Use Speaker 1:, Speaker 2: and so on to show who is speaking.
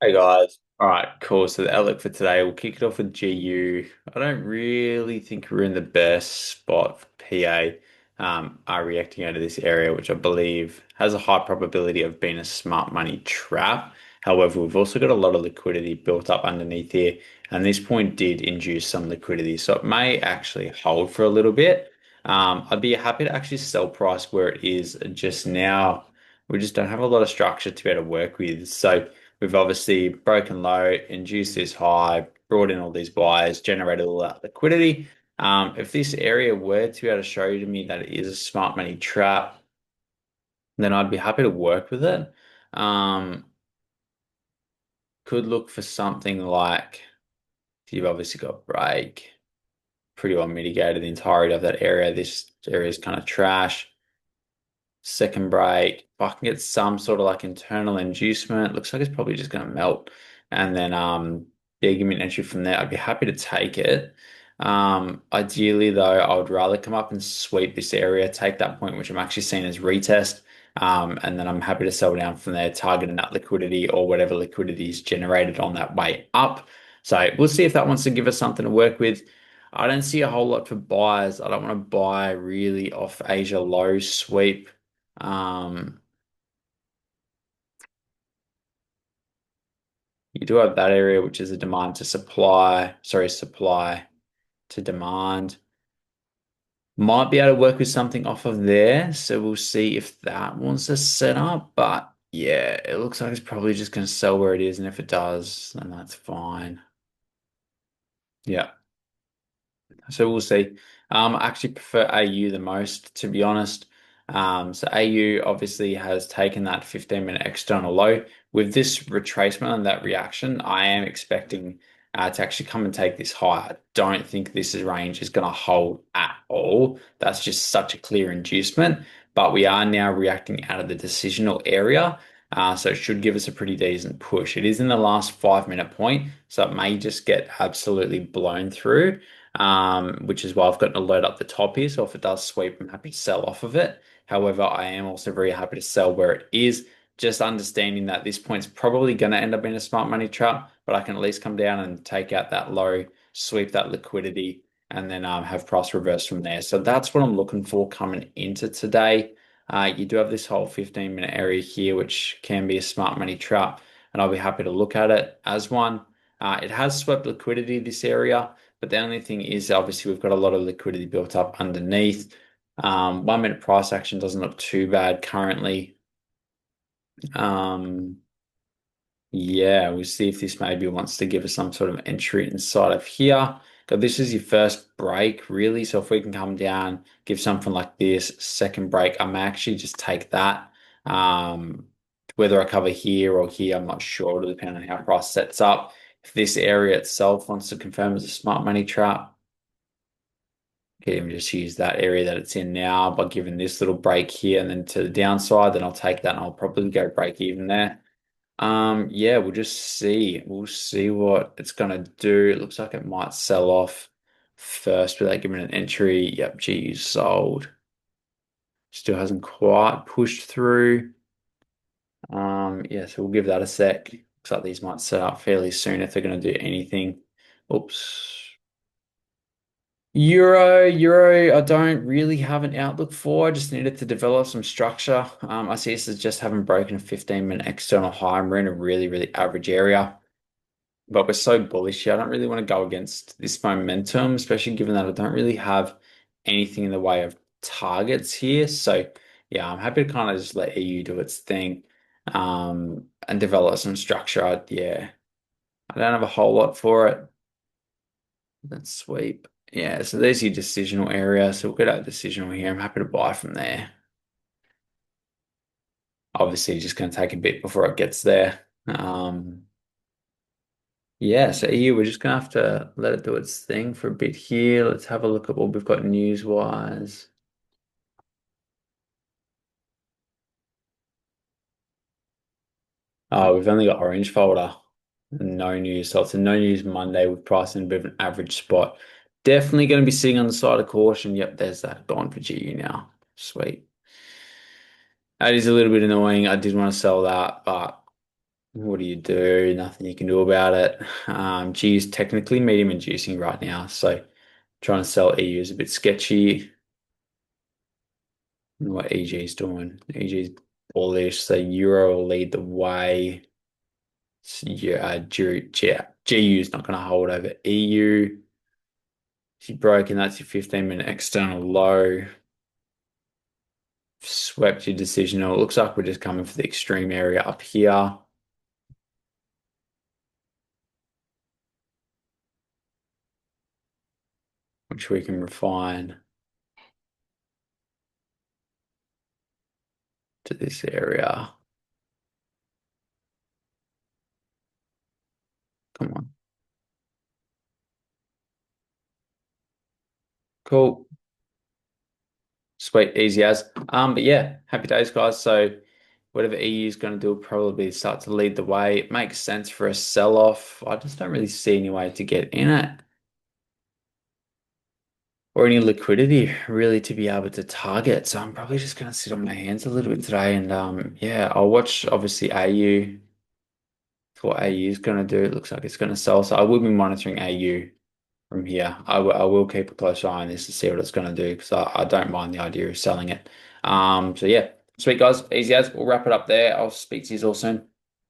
Speaker 1: Hey guys. All right, cool. So the outlook for today, we'll kick it off with GU. I don't really think we're in the best spot for PA. Are reacting out of this area, which I believe has a high probability of being a smart money trap. However, we've also got a lot of liquidity built up underneath here, and this point did induce some liquidity, so it may actually hold for a little bit. I'd be happy to actually sell price where it is just now. We just don't have a lot of structure to be able to work with. So we've obviously broken low, induced this high, brought in all these buyers, generated all that liquidity. If this area were to be able to show you to me that it is a smart money trap, then I'd be happy to work with it. Um, could look for something like you've obviously got break, pretty well mitigated the entirety of that area. This area is kind of trash. Second break, if I can get some sort of like internal inducement, looks like it's probably just going to melt. And then, yeah, give me an entry from there. I'd be happy to take it. Ideally, though, I would rather come up and sweep this area, take that point, which I'm actually seeing as retest. And then I'm happy to sell down from there, targeting that liquidity or whatever liquidity is generated on that way up. So we'll see if that wants to give us something to work with. I don't see a whole lot for buyers. I don't want to buy really off Asia low sweep. Um, you do have that area, which is a demand to supply, sorry, supply to demand. Might be able to work with something off of there. So we'll see if that wants to set up. But yeah, it looks like it's probably just going to sell where it is. And if it does, then that's fine. Yeah. So we'll see. I actually prefer AU the most, to be honest. So AU obviously has taken that 15-minute external low. With this retracement and that reaction, I am expecting to actually come and take this higher. I don't think this range is going to hold at all. That's just such a clear inducement. But we are now reacting out of the decisional area. So it should give us a pretty decent push. It is in the last 5-minute point, so it may just get absolutely blown through, which is why I've got an alert up the top here. So if it does sweep, I'm happy to sell off of it. However, I am also very happy to sell where it is, just understanding that this point's probably going to end up in a smart money trap, but I can at least come down and take out that low, sweep that liquidity, and then have price reverse from there. So that's what I'm looking for coming into today. You do have this whole 15-minute area here, which can be a smart money trap, and I'll be happy to look at it as one. It has swept liquidity, this area. But the only thing is, obviously, we've got a lot of liquidity built up underneath. 1 minute price action doesn't look too bad currently. Um, yeah, we'll see if this maybe wants to give us some sort of entry inside of here. Because this is your first break, really. So if we can come down, give something like this, second break, I may actually just take that. Um, Whether I cover here or here, I'm not sure. It'll depend on how price sets up. If this area itself wants to confirm as a smart money trap, okay, let me just use that area that it's in now by giving this little break here and then to the downside, then I'll take that and I'll probably go break even there. Yeah, we'll just see. We'll see what it's gonna do. It looks like it might sell off first without giving an entry. Yep, GU sold. Still hasn't quite pushed through. Yeah, so we'll give that a sec. Looks like these might set up fairly soon if they're gonna do anything. Oops. Euro, I don't really have an outlook for. I just needed to develop some structure. I see this as just having broken a 15-minute external high, and we're in a really, really average area. But we're so bullish here. I don't really want to go against this momentum, especially given that I don't really have anything in the way of targets here. So yeah, I'm happy to kind of just let EU do its thing, and develop some structure. Yeah, I don't have a whole lot for it. Let's sweep. Yeah, so there's your decisional area. So we'll get out decisional here. I'm happy to buy from there. Obviously, just going to take a bit before it gets there. Yeah, so EU, we're just gonna have to let it do its thing for a bit here. Let's have a look at what we've got news-wise. Oh, we've only got orange folder, no news. So it's a no news Monday with price in a bit of an average spot. Definitely going to be sitting on the side of caution. Yep, there's that gone for GU now. Sweet. That is a little bit annoying. I did want to sell that, but What do you do? Nothing you can do about it. G is technically medium inducing right now, so trying to sell EU is a bit sketchy. What EG is doing. EG is bullish, so Euro will lead the way. So, yeah, GU is not going to hold over EU. She broke, and that's your 15-minute external low. Swept your decision. It looks like we're just coming for the extreme area up here, which we can refine to this area. Come on. Cool. Sweet, easy as. But yeah, happy days, guys. So whatever EU is going to do will probably start to lead the way. It makes sense for a sell-off. I just don't really see any way to get in it or any liquidity really to be able to target. So I'm probably just going to sit on my hands a little bit today. And yeah, I'll watch obviously AU for what AU is going to do. It looks like it's going to sell. So I will be monitoring AU from here. I will keep a close eye on this to see what it's going to do because I don't mind the idea of selling it. So yeah, sweet guys, easy as. We'll wrap it up there. I'll speak to you all soon.